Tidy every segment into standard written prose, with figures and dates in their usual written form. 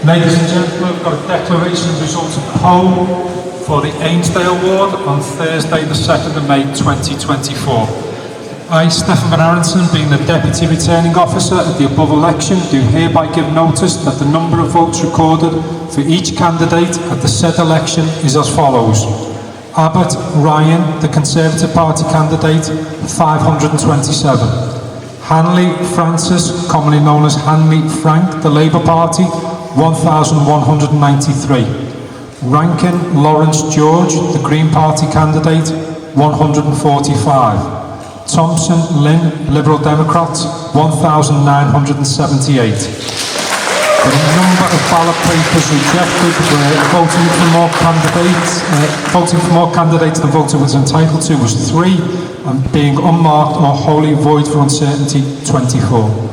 Ladies and gentlemen, we've got a declaration of results of poll for the Ainsdale ward on Thursday the 2nd of May 2024. I, Stephen Van Aronson, being the Deputy Returning Officer at the above election, do hereby give notice that the number of votes recorded for each candidate at the said election is as follows. Abbott Ryan, the Conservative Party candidate, 527. Hanley Francis, commonly known as Hanley Frank, the Labour Party, 1,193. Rankin Lawrence George, the Green Party candidate, 145. Thompson Lynn, Liberal Democrats, 1,978. The number of ballot papers rejected were voting for more candidates than voter was entitled to was 3, and being unmarked or wholly void for uncertainty, 24.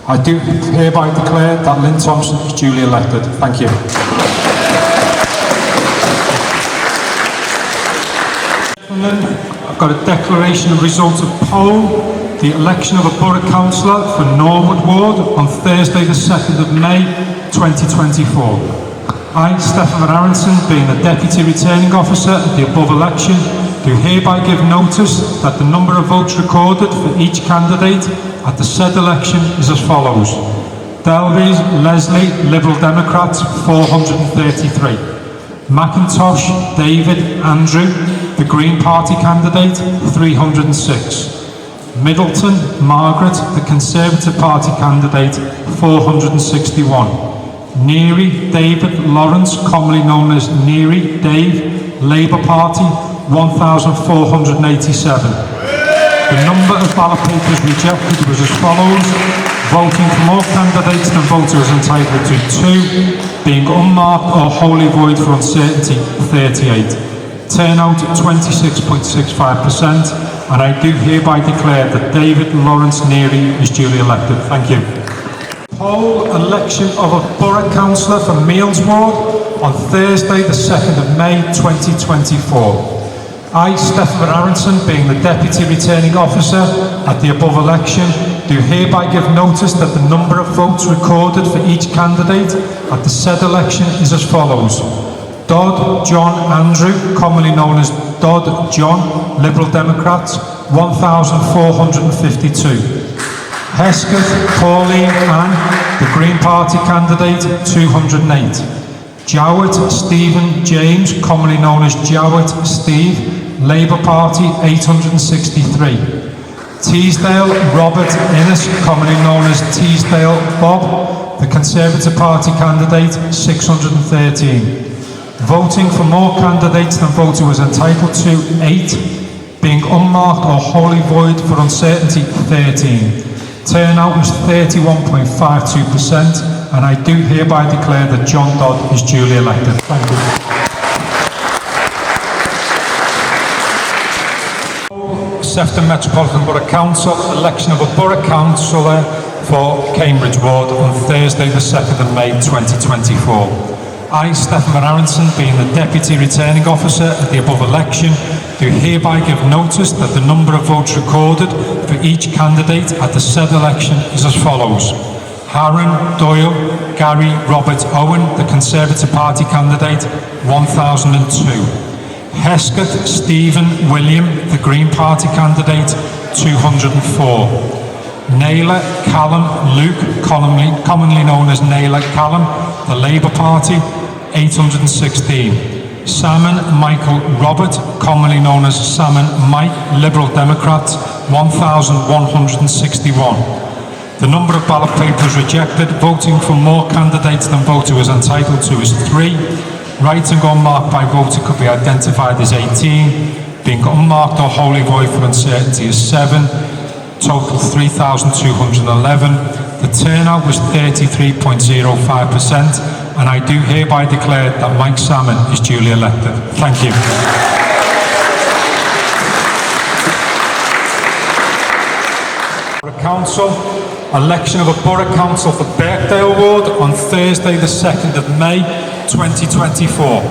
I do hereby declare that Lynn Thompson is duly elected. Thank you. I've got a declaration of results of poll, the election of a Borough Councillor for Norwood Ward on Thursday the 2nd of May 2024. I, Stephen Van Aronson, being the Deputy Returning Officer at the above election, do hereby give notice that the number of votes recorded for each candidate at the said election is as follows. Delvez Leslie, Liberal Democrats, 433. McIntosh David Andrew, the Green Party candidate, 306. Middleton Margaret, the Conservative Party candidate, 461. Neary David Lawrence, commonly known as Neary Dave, Labour Party, 1,487. The number of ballot papers rejected was as follows. Voting for more candidates than voter was entitled to 2, being unmarked or wholly void for uncertainty, 38. Turnout 26.65%, and I do hereby declare that David Lawrence Neary is duly elected. Thank you. Poll election of a Borough Councillor for Meals Ward on Thursday the 2nd of May 2024. I, Stephen Van Aronson, being the Deputy Returning Officer at the above election, do hereby give notice that the number of votes recorded for each candidate at the said election is as follows. Dodd John Andrew, commonly known as Dodd John, Liberal Democrats, 1,452. Hesketh Pauline Ann, the Green Party candidate, 208. Jowett Stephen James, commonly known as Jowett Steve, Labour Party, 863. Teesdale Robert Innes, commonly known as Teesdale Bob, the Conservative Party candidate, 613. Voting for more candidates than voter was entitled to, 8. Being unmarked or wholly void for uncertainty, 13. Turnout was 31.52%, and I do hereby declare that John Dodd is duly elected. Thank you. Sefton Metropolitan Borough Council, election of a Borough Councillor for Cambridge Ward on Thursday the 2nd of May 2024. I, Stephen Van Aronson, being the Deputy Returning Officer at the above election, do hereby give notice that the number of votes recorded for each candidate at the said election is as follows. Harron Doyle Gary Robert Owen, the Conservative Party candidate, 1,002. Hesketh Stephen William, the Green Party candidate, 204. Naylor Callum Luke, commonly known as Naylor Callum, the Labour Party, 816. Salmon Michael Robert, commonly known as Salmon Mike, Liberal Democrats, 1,161. The number of ballot papers rejected, voting for more candidates than voter was entitled to, is 3. Writing unmarked by voter could be identified as 18. Being unmarked or wholly void for uncertainty is 7. Total 3,211. The turnout was 33.05%, and I do hereby declare that Mike Salmon is duly elected. Thank you. Borough Council, election of a Borough Council for Birkdale Ward on Thursday the 2nd of May 2024.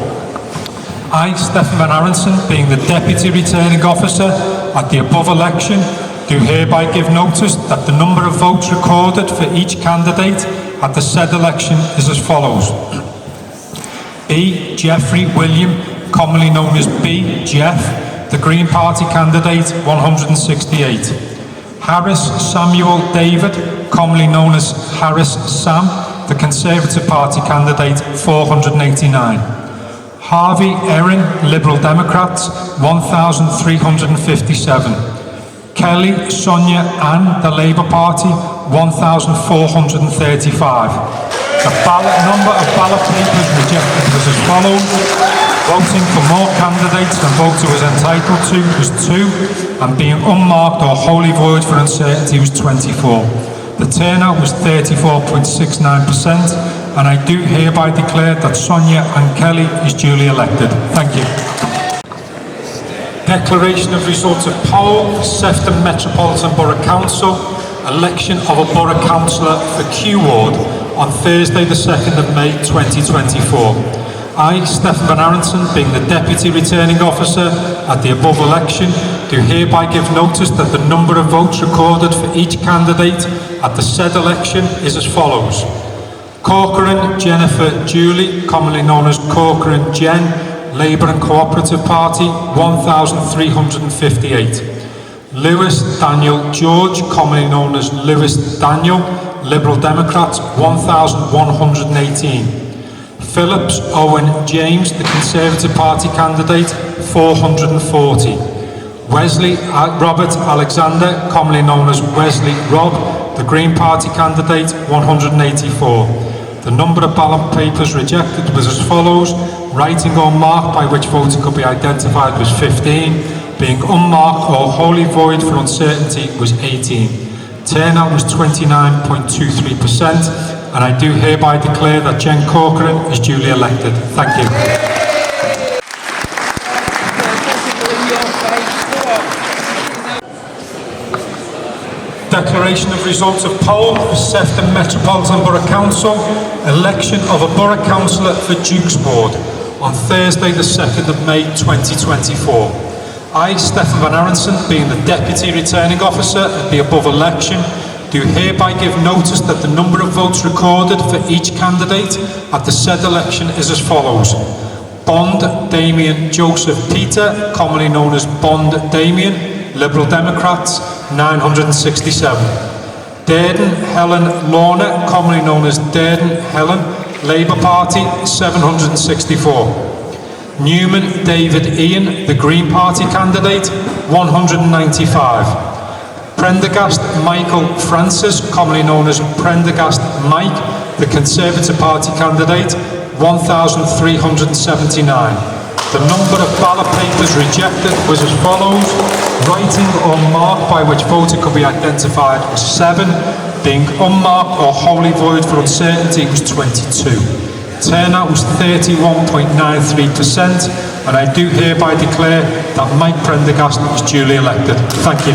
I, Stephen Van Aronson, being the Deputy Returning Officer at the above election, do hereby give notice that the number of votes recorded for each candidate at the said election is as follows. B. Jeffrey William, commonly known as B. Jeff, the Green Party candidate, 168. Harris Samuel David, commonly known as Harris Sam, the Conservative Party candidate, 489. Harvey Erin, Liberal Democrats, 1,357. Kelly Sonia Ann, the Labour Party, 1,435. The number of ballot papers rejected was as follows. Voting for more candidates than voter was entitled to was 2, and being unmarked or wholly void for uncertainty was 24. The turnout was 34.69%, and I do hereby declare that Sonia Ann Kelly is duly elected. Thank you. Declaration of results of poll for Sefton Metropolitan Borough Council, election of a Borough Councillor for Q Ward on Thursday the 2nd of May 2024. I, Stephen Van Aronson, being the Deputy Returning Officer at the above election, do hereby give notice that the number of votes recorded for each candidate at the said election is as follows. Corcoran Jennifer Julie, commonly known as Corcoran Jen, Labour and Cooperative Party, 1,358. Lewis Daniel George, commonly known as Lewis Daniel, Liberal Democrats, 1,118. Phillips Owen James, the Conservative Party candidate, 440. Wesley Robert Alexander, commonly known as Wesley Rob, the Green Party candidate, 184. The number of ballot papers rejected was as follows. Writing or mark by which voter could be identified was 15. Being unmarked or wholly void for uncertainty was 18. Turnout was 29.23%, and I do hereby declare that Jen Corcoran is duly elected. Thank you. Declaration of results of poll for Sefton Metropolitan Borough Council, election of a Borough Councillor for Dukes Ward on Thursday the 2nd of May 2024. I, Stephen Van Aronson, being the Deputy Returning Officer at the above election, do hereby give notice that the number of votes recorded for each candidate at the said election is as follows. Bond Damien Joseph Peter, commonly known as Bond Damien, Liberal Democrats, 967. Durden Helen Lorna, commonly known as Durden Helen, Labour Party, 764. Newman David Ian, the Green Party candidate, 195. Prendergast Michael Francis, commonly known as Prendergast Mike, the Conservative Party candidate, 1,379. The number of ballot papers rejected was as follows. Writing or mark by which voter could be identified was 7. Being unmarked or wholly void for uncertainty was 22. Turnout was 31.93%, and I do hereby declare that Mike Prendergast is duly elected. Thank you.